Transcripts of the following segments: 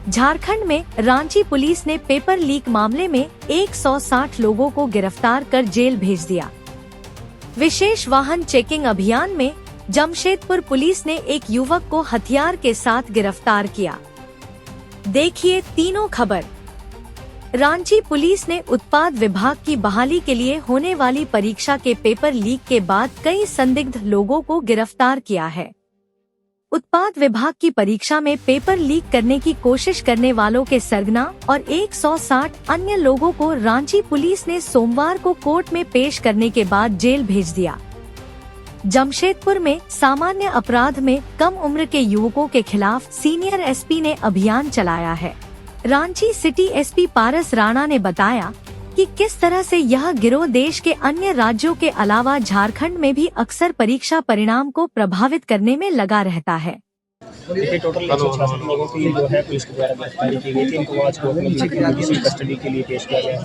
झारखंड में रांची पुलिस ने paper leak मामले में 160 लोगों को गिरफ्तार कर जेल भेज दिया। विशेष वाहन चेकिंग अभियान में जमशेदपुर पुलिस ने एक युवक को हथियार के साथ गिरफ्तार किया। देखिए तीनों खबर। रांची पुलिस ने उत्पाद विभाग की बहाली के लिए होने वाली परीक्षा के पेपर लीक के बाद कई संदिग्ध लोगों को गिरफ्तार किया है। उत्पाद विभाग की परीक्षा में पेपर लीक करने की कोशिश करने वालों के सरगना और 160 अन्य लोगों को रांची पुलिस ने सोमवार को कोर्ट में पेश करने के बाद जेल भेज दिया। जमशेदपुर में सामान्य अपराध में कम उम्र के युवकों के खिलाफ सीनियर एसपी ने अभियान चलाया है। रांची सिटी एसपी पारस राणा ने बताया कि किस तरह से यह गिरोह देश के अन्य राज्यों के अलावा झारखंड में भी अक्सर परीक्षा परिणाम को प्रभावित करने में लगा रहता है। देखिए टोटल 166 लोगों की जो है पुलिस के द्वारा गिरफ्तारी की गई थी। इनको आज कोर्ट में जुडिशियल कस्टडी के लिए पेश किया गया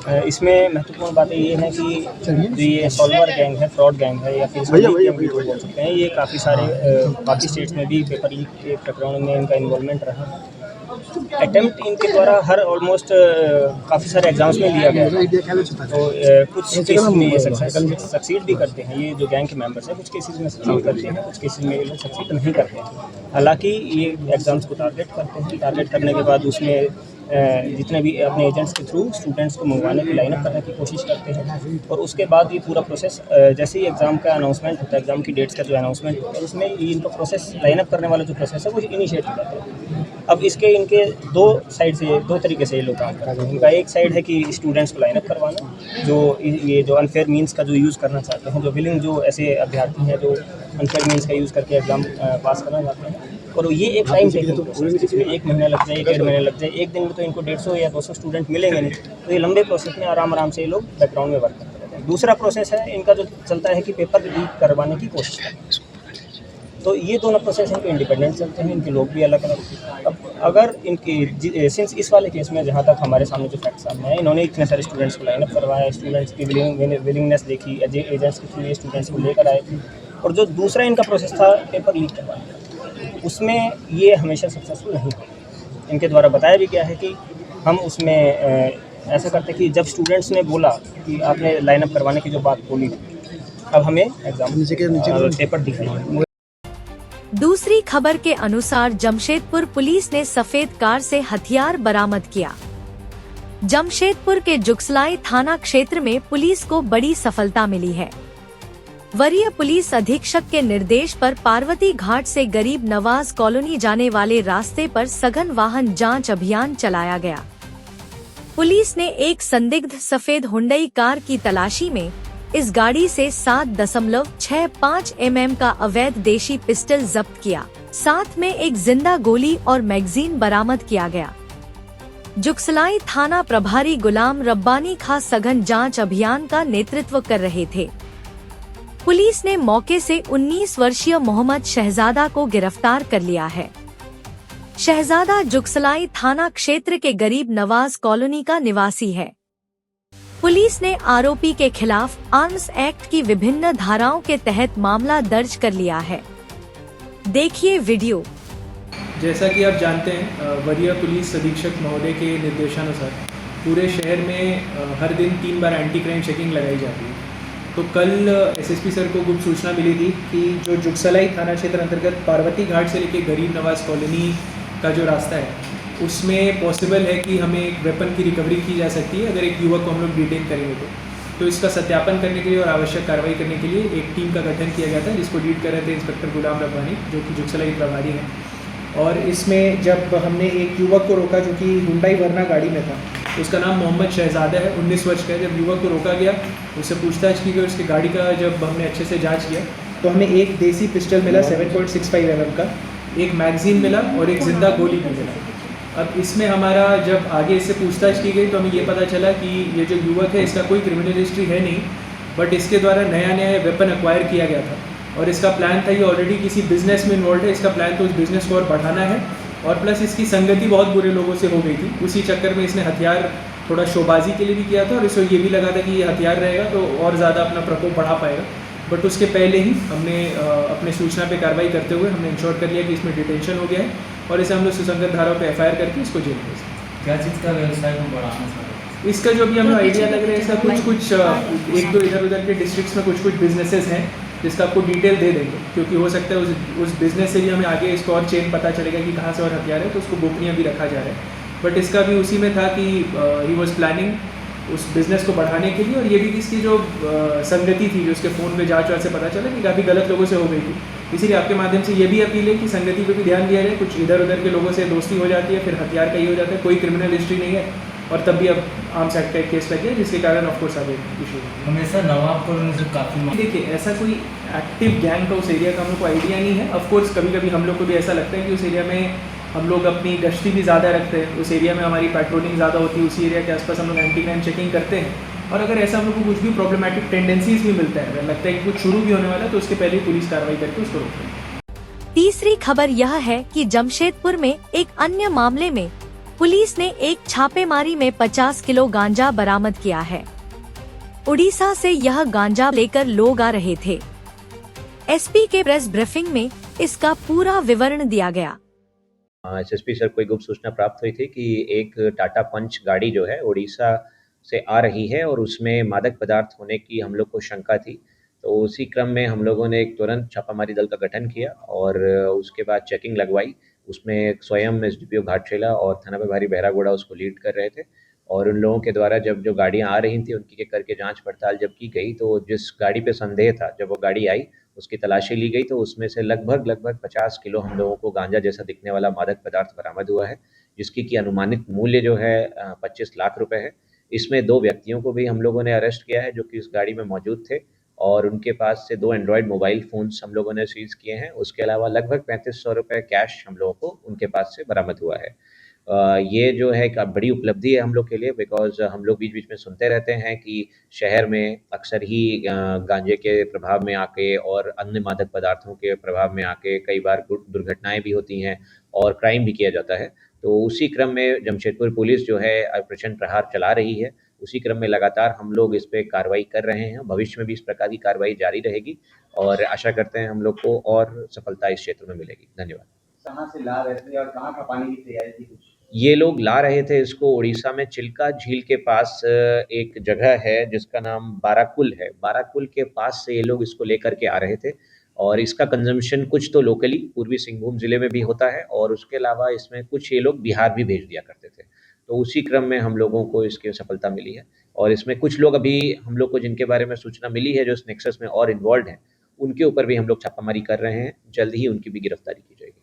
है। इसमें महत्वपूर्ण बात ये है कि जो ये सॉल्वर गैंग है, फ्रॉड गैंग है या फिर बोल सकते हैं, ये काफ़ी सारे बाकी स्टेट्स में भी पेपर लीक के प्रकरणों में इनका इन्वॉल्वमेंट रहा। अटेम्प्ट इनके द्वारा हर ऑलमोस्ट काफ़ी सारे एग्जाम्स में लिया गया है। तो कुछ केसेस में ये सक्सीड भी करते हैं। ये जो गैंग के मेंबर्स हैं कुछ केसेस में सक्सीड करते हैं, कुछ केसेस में ये लोग सक्सीड नहीं करते हैं। हालांकि ये एग्जाम्स को टारगेट करते हैं। टारगेट करने के बाद उसमें जितने भी अपने एजेंट्स के थ्रू स्टूडेंट्स को मंगवाने की लाइनअप करने की कोशिश करते हैं और उसके बाद ये पूरा प्रोसेस जैसे ही एग्ज़ाम का अनाउंसमेंट होता है, एग्ज़ाम की डेट्स का जो अनाउंसमेंट होता है उसमें इनका प्रोसेस लाइनअप करने वाला जो प्रोसेस है वो इनिशिएट हो जाता है। अब इनके दो तरीके से ये लोग काम करते हैं। इनका एक साइड है कि स्टूडेंट्स को लाइनअप करवाना, जो अनफेयर मीन्स का जो यूज़ करना चाहते हैं, जो विलिंग जो ऐसे अभ्यर्थी हैं जो अनफेयर मीन्स का यूज़ करके एग्ज़ाम पास करना चाहते हैं। और ये एक टाइम टेकिंग प्रोसेस, जिसमें 1 महीना लग जाए, 1.5 महीने लग जाए, एक दिन में तो इनको 150 या 200 स्टूडेंट मिलेंगे नहीं। तो ये लंबे प्रोसेस में आराम से ये लोग बैकग्राउंड में वर्क करते रहते हैं। दूसरा प्रोसेस है इनका जो चलता है कि पेपर लीक करवाने की कोशिश करना। तो ये दोनों प्रोसेस इनके इंडिपेंडेंट चलते हैं, इनके लोग भी अलग अलग। अब अगर इनकी सिंस इस वाले केस में जहाँ तक हमारे सामने जो फैक्ट सामने है, इन्होंने इतने सारे स्टूडेंट्स को लाइनअप करवाया, स्टूडेंट्स की विलिंगनेस देखी, एजेंट्स के थ्रू ये स्टूडेंट्स को लेकर आए। और जो दूसरा इनका प्रोसेस था पेपर लीक करवाने, उसमें ये हमेशा सक्सेसफुल नहीं हुआ। इनके द्वारा बताया भी गया है कि हम उसमें ऐसा करते कि जब स्टूडेंट्स ने बोला कि आपने लाइनअप करवाने की जो बात बोली, अब हमें एग्जाम पेपर दिखाइए। दूसरी खबर के अनुसार जमशेदपुर पुलिस ने सफेद कार से हथियार बरामद किया। जमशेदपुर के जुगसलाई थाना क्षेत्र में पुलिस को बड़ी सफलता मिली है। वरीय पुलिस अधीक्षक के निर्देश पर पार्वती घाट से गरीब नवाज कॉलोनी जाने वाले रास्ते पर सघन वाहन जांच अभियान चलाया गया। पुलिस ने एक संदिग्ध सफेद हुंडई कार की तलाशी में इस गाड़ी से 7.65 mm का अवैध देशी पिस्टल जब्त किया। साथ में एक जिंदा गोली और मैगजीन बरामद किया गया। जुगसलाई थाना प्रभारी गुलाम रब्बानी खां सघन जांच अभियान का नेतृत्व कर रहे थे। पुलिस ने मौके से 19 वर्षीय मोहम्मद शहजादा को गिरफ्तार कर लिया है। शहजादा जुगसलाई थाना क्षेत्र के गरीब नवाज कॉलोनी का निवासी है। पुलिस ने आरोपी के खिलाफ आर्म्स एक्ट की विभिन्न धाराओं के तहत मामला दर्ज कर लिया है। देखिए वीडियो। जैसा कि आप जानते हैं, वरीय पुलिस अधीक्षक महोदय के निर्देशानुसार पूरे शहर में हर दिन 3 बार एंटी क्राइम चेकिंग लगाई जाती है। तो कल एसएसपी सर को गुप्त सूचना मिली थी कि जो जुगसलाई थाना क्षेत्र अंतर्गत पार्वती घाट से लेकर गरीब नवाज कॉलोनी का जो रास्ता है उसमें पॉसिबल है कि हमें एक वेपन की रिकवरी की जा सकती है अगर एक युवक को हम लोग डिटेन करेंगे तो इसका सत्यापन करने के लिए और आवश्यक कार्रवाई करने के लिए एक टीम का गठन किया गया था, जिसको लीड कर रहे थे इंस्पेक्टर गुलाम रब्बानी, जो कि जुगसलाई प्रभारी हैं। और इसमें जब हमने एक युवक को रोका जो कि हुंडई वर्ना गाड़ी में था, उसका नाम मोहम्मद शहजादा है, 19 वर्ष का है। जब युवक को रोका गया, उससे पूछताछ की गई, उसकी गाड़ी का जब हमने अच्छे से जाँच किया तो हमें एक देसी पिस्टल मिला 7.65 mm का, एक मैगजीन मिला और एक जिंदा गोली भी मिला। अब इसमें हमारा जब आगे इससे पूछताछ की गई तो हमें ये पता चला कि ये जो युवक है इसका कोई क्रिमिनल हिस्ट्री है नहीं, बट इसके द्वारा नया वेपन एक्वायर किया गया था और इसका प्लान था, ये ऑलरेडी किसी बिजनेस में इन्वॉल्व है। इसका प्लान तो उस बिजनेस को और बढ़ाना है और प्लस इसकी संगति बहुत बुरे लोगों से हो गई थी। उसी चक्कर में इसने हथियार थोड़ा शोबाजी के लिए भी किया था और इसे ये भी लगा था कि ये हथियार रहेगा तो और ज़्यादा अपना प्रकोप बढ़ा पाएगा। बट उसके पहले ही हमने अपने सूचना पे कार्रवाई करते हुए हमने इंश्योर कर लिया कि इसमें डिटेंशन हो गया है और इसे हम लोग सुसंगत धाराओं पे FIR करके इसको जेल भेज दें। क्या चीज़ का व्यवसाय को बढ़ाना चाह इसका जो अभी हमें आइडिया लग रहा है, इसका कुछ एक दो इधर उधर के डिस्ट्रिक्ट्स में कुछ बिजनेसेस हैं जिसका आपको डिटेल दे देंगे, क्योंकि हो सकता है उस बिज़नेस से भी हमें आगे इसको और चेन पता चलेगा कि कहाँ से और हथियार है, तो उसको गोपनीय भी रखा जा रहा है। बट इसका भी उसी में था कि ही वॉज प्लानिंग उस बिज़नेस को बढ़ाने के लिए, और ये भी कि इसकी जो संगति थी जो उसके फ़ोन पे जाँच वाच से पता चला कि काफ़ी गलत लोगों से हो गई थी। इसीलिए आपके माध्यम से ये भी अपील है कि संगति पे भी ध्यान दिया जाए। कुछ इधर उधर के लोगों से दोस्ती हो जाती है, फिर हथियार का ही हो जाता है, कोई क्रिमिनल हिस्ट्री नहीं है, और तब भी अब आर्म्स एक्ट का एक केस लग गया, जिसके कारण ऑफकोर्स आगे इशू हमेशा नवाबपुर में से काफ़ी देखिए ऐसा कोई एक्टिव गैंग का उस एरिया का हम लोग को आइडिया नहीं है। ऑफकोर्स कभी कभी हम लोग को भी ऐसा लगता है कि उस एरिया में हम लोग अपनी गश्ती भी ज़्यादा रखते हैं, उस एरिया में हमारी पेट्रोलिंग ज़्यादा होती है, उसी एरिया के आसपास हम लोग एंटी क्राइम चेकिंग करते हैं, और अगर ऐसा हम लोग को कुछ भी प्रॉब्लमेटिक टेंडेंसीज भी मिलता है, अगर लगता है कि कुछ शुरू भी होने वाला है, तो उसके पहले ही पुलिस कार्रवाई करके उसको रोकते हैं। तीसरी खबर यह है कि जमशेदपुर में एक अन्य मामले में पुलिस ने एक छापेमारी में 50 किलो गांजा बरामद किया है। उड़ीसा से यह गांजा लेकर लोग आ रहे थे। SP के प्रेस ब्रीफिंग में इसका पूरा विवरण दिया गया। SSP सर को एक गुप्त सूचना प्राप्त हुई थी कि एक टाटा पंच गाड़ी जो है उड़ीसा से आ रही है और उसमें मादक पदार्थ होने की हम लोग को शंका थी। तो उसी क्रम में हम लोगों ने एक तुरंत छापामारी दल का गठन किया और उसके बाद चेकिंग लगवाई। उसमें स्वयं SDPO घाटशिला और थाना प्रभारी बहरागोड़ा उसको लीड कर रहे थे, और उन लोगों के द्वारा जब जो गाड़ियाँ आ रही थी उनकी करके जांच पड़ताल जब की गई, तो जिस गाड़ी पे संदेह था, जब वो गाड़ी आई उसकी तलाशी ली गई, तो उसमें से लगभग 50 किलो हम लोगों को गांजा जैसा दिखने वाला मादक पदार्थ बरामद हुआ है, जिसकी की अनुमानित मूल्य जो है 25 लाख रुपए है। इसमें 2 व्यक्तियों को भी हम लोगों ने अरेस्ट किया है जो कि इस गाड़ी में मौजूद थे, और उनके पास से 2 एंड्रॉयड मोबाइल फ़ोन्स हम लोगों ने सीज़ किए हैं। उसके अलावा लगभग 3500 रुपये कैश हम लोगों को उनके पास से बरामद हुआ है। ये जो है एक बड़ी उपलब्धि है हम लोग के लिए, बिकॉज़ हम लोग बीच-बीच में सुनते रहते हैं कि शहर में अक्सर ही गांजे के प्रभाव में आके और अन्य मादक पदार्थों के प्रभाव में आके कई बार दुर्घटनाएँ भी होती हैं और क्राइम भी किया जाता है। तो उसी क्रम में जमशेदपुर पुलिस जो है ऑपरेशन प्रहार चला रही है। उसी क्रम में लगातार हम लोग इस पे कार्रवाई कर रहे हैं। भविष्य में भी इस प्रकार की कार्रवाई जारी रहेगी और आशा करते हैं हम लोग को और सफलता इस क्षेत्र में मिलेगी। धन्यवाद। कहाँ से ला रहे थे और कहाँ खपाने की तैयारी थी कुछ? ये लोग ला रहे थे इसको उड़ीसा में चिल्का झील के पास एक जगह है जिसका नाम बाराकुल है। बाराकुल के पास से ये लोग इसको लेकर के आ रहे थे, और इसका कंजम्पशन कुछ तो लोकली पूर्वी सिंहभूम ज़िले में भी होता है, और उसके अलावा इसमें कुछ ये लोग बिहार भी भेज दिया करते थे। तो उसी क्रम में हम लोगों को इसकी सफलता मिली है, और इसमें कुछ लोग अभी हम लोग को जिनके बारे में सूचना मिली है जो इस नेक्सस में और इन्वॉल्व हैं, उनके ऊपर भी हम लोग छापामारी कर रहे हैं। जल्द ही उनकी भी गिरफ्तारी की जाएगी।